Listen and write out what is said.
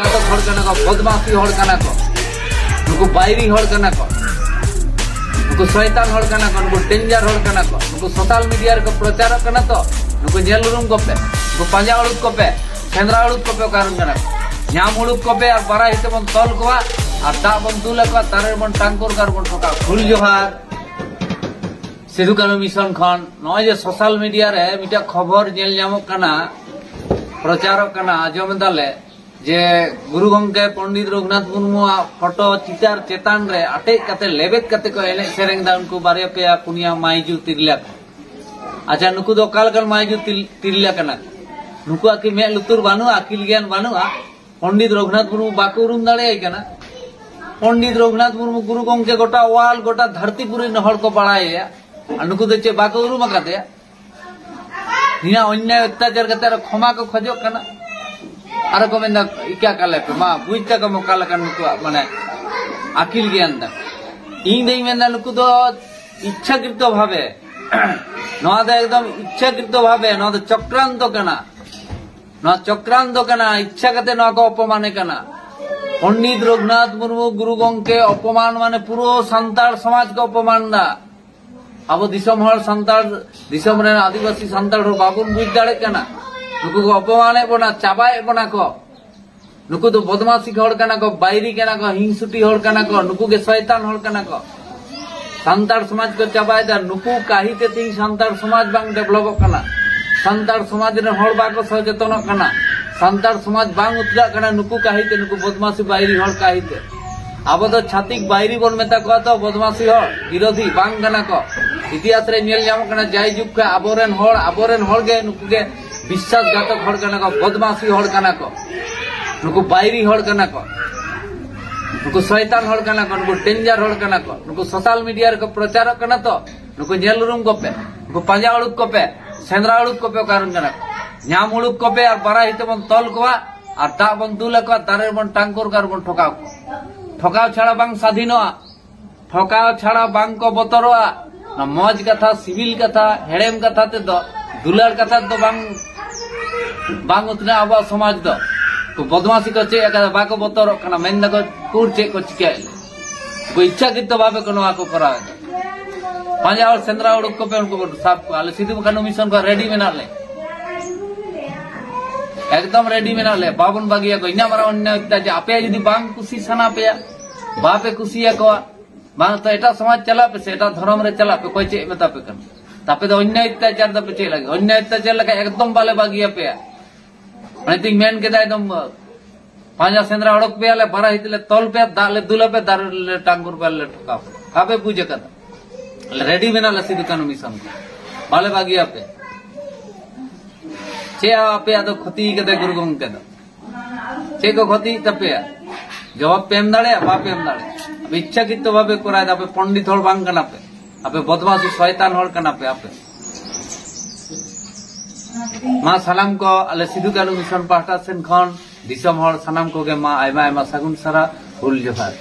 घातक हड़ कना को बदमाशी हड़ कना को नुकु बायरी हड़ कना को नुकु शैतान हड़ कना को नुकु डेंजर हड़ कना को नुकु सोशल मीडिया रे को प्रचार कना तो नुकु जेल रूम को पे नुकु पंजा उड़ुक को पे सेंद्रा उड़ुक को पे कारण कना ᱧᱟᱢ ᱩᱲᱩᱠ ᱠᱚᱯᱮ ᱟᱨ ᱵᱟᱨᱟ ᱦᱤᱛᱮ ᱵᱚᱱ ᱛᱚᱞ ᱠᱚᱣᱟ ᱟᱨ ᱫᱟᱜ ᱵᱚᱱ ᱫᱩᱞ ᱟᱠᱚᱣᱟ ᱛᱟᱨᱮ ᱵᱚᱱ ᱴᱟᱝᱠᱩᱨ ᱠᱟᱨ ᱵᱚᱱ ᱴᱷᱚᱠᱟᱣ ᱯᱷᱩᱞ ᱡᱚᱦᱟᱨ सिधु कानू मिशन खन नय सोशल मीडिया रे मिटा खबर नेल ᱧᱟᱢᱚᱜ ᱠᱟᱱᱟ प्रचारक कना आजम दाले जे गुरु गंगे पंडित रघुनाथ मुर्मू फोटो चितार चेतान रे अटे कते लेबेत कते को एने सेरेंग दा उनको बारे पे पुनिया माइजू तिरला अच्छा नुकु दो काल माइजू तिरला कना नुकु आकि मे लुतुर बानु अकिल ज्ञान बानु पंडित रघुनाथ मुर्मू बाको उरुम दाड़े कना पंडित रघुनाथ मुर्मू गुरु गंगे गोटा वाल गोटा धरतीपुरी हड़ को बाड़ाया नुकु दो चे बाको उरुम आकाते निया अन्याय अत्याचार कते क्षमा को खोजो कना आर को मेंदा इका काले पे मा बुझता को मोकाल कन नुकु माने अकिल ज्ञान दा इन देई मेंदा नुकु दो इच्छाकृत भावे नवा दा एकदम इच्छाकृत भावे नवा दा चक्रांत कना नवा चक्रांत कना इच्छा कते नवा को अपमान कना पंडित रघुनाथ मुर्मू गुरु गंगे अपमान माने पूरो संताल समाज को अपमान दा अब दिसम हर संताल दिसम रे आदिवासी संताल हर बाबुन बुझ दाड़े कना नुकु को अपमाने बना चाबाए बना को नुकु तो बदमाशी हड़ कना को बायरी कना को हिंसुटी हड़ कना को नुकु के शैतान हड़ कना को संताल समाज को चाबाए दा नुकु काही ते ती संताल समाज बांग डेवलप कना संताल समाज रे हड़ बाको सचेतन कना संताल समाज बांग उतरा कना नुकु काही ते नुकु बदमाशी बायरी हड़ काही ते अब तो छातिक बायरी बन मेता को तो बदमाशी हड़ विरोधी बांग कना को इतिहास रे नेल जाम कना जाय जुग के आबोरेन हड़ गे नुकु के विश्वासघातक हड़ कना को बदमाशी हड़ कना को नुकु बायरी हड़ कना को नुकु शैतान हड़ कना को नुकु डेंजर हड़ कना को नुकु सोशल मीडिया रे को प्रचार कना तो नुकु जेल रूम को पे नुकु पंजा उड़ुक को पे सेंद्रा उड़ुक को पे कारण कना ᱧᱟᱢ उड़ुक को पे और बारा हिते बन तल कोवा और दा बन दुल को तारे बन टांकुर कार बन ठोकाव ठोकाव छाड़ा बांग स्वाधीनोआ ठोकाव छाड़ा बांग को बतरोआ ना मौज कथा सिविल कथा हेड़ेम कथा ते दो दुलार कथा दो बांग उतना अब समाज दो को बदमाशी को चे बाको बतर कना मेन को कुर चे को चिके को इच्छा कितो भावे को नवा को करा पांजा और सेंद्रा उड़ुक को पे उनको साफ को आले सिधु कानू मिशन को रेडी मेना ले एकदम रेडी मेना ले बाबन बागिया को इना मारा अन्य अत्याचार आपे यदि बांग खुशी सना पे बापे खुशिया को बांग तो एटा समाज चला पे से एटा धर्म रे चला पे कोई चे मेता पे कन तापे तो अन्य अत्याचार दा पे चे लगे अन्य अत्याचार लगा एकदम बाले बागिया पे माने तिंग मेन के दा एकदम पांजा सेंद्रा उड़क पे आले बारा हितले तोल पे दाले दुले पे दार ले टांगुर पे ले ठका काबे पूजे कदा रेडी मेना ले सिधु कानू मिशन बाले बागिया पे चे आपे तो क्षति कदे गुरु गंगे दो चे को क्षति तपे जवाब पे एम दाड़े बाप एम दाड़े अब इच्छा कितो भावे कराय दा पे पंडित हड़ बांग कना पे आपे बदमाशी शैतान हड़ कना पे आपे मा सलाम को आले सिधु कानू मिशन पाहटा सेन खन दिसम हड़ सनाम को गे मा आयमा आयमा सागुन सारा हुल जोहार।